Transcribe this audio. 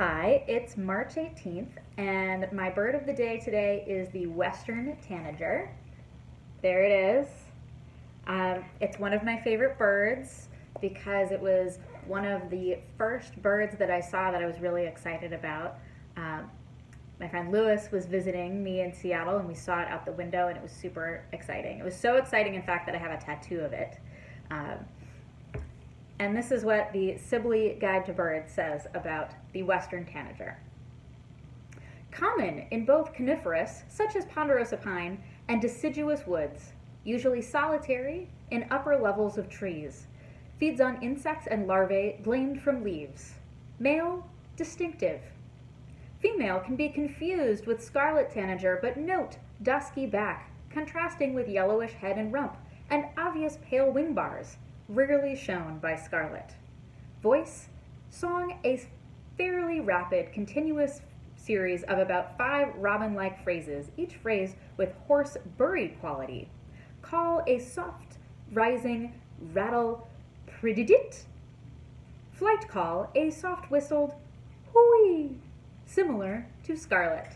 Hi, it's March 18th, and my bird of the day today is the western tanager. There it is. It's one of my favorite birds because it was one of the first birds that I saw that I was really excited about. My friend Lewis was visiting me in Seattle, and we saw it out the window, and it was super exciting. It was so exciting, in fact, that I have a tattoo of it. And this is what the Sibley Guide to Birds says about the western tanager. Common in both coniferous, such as ponderosa pine, and deciduous woods, usually solitary in upper levels of trees. Feeds on insects and larvae gleaned from leaves. Male, distinctive. Female can be confused with scarlet tanager, but note dusky back, contrasting with yellowish head and rump, and obvious pale wing bars, rarely shown by scarlet. Voice, song a fairly rapid, continuous series of about 5 robin-like phrases, each phrase with hoarse, buried quality. Call a soft, rising, rattle, prididit. Flight call, a soft whistled hooey, similar to scarlet.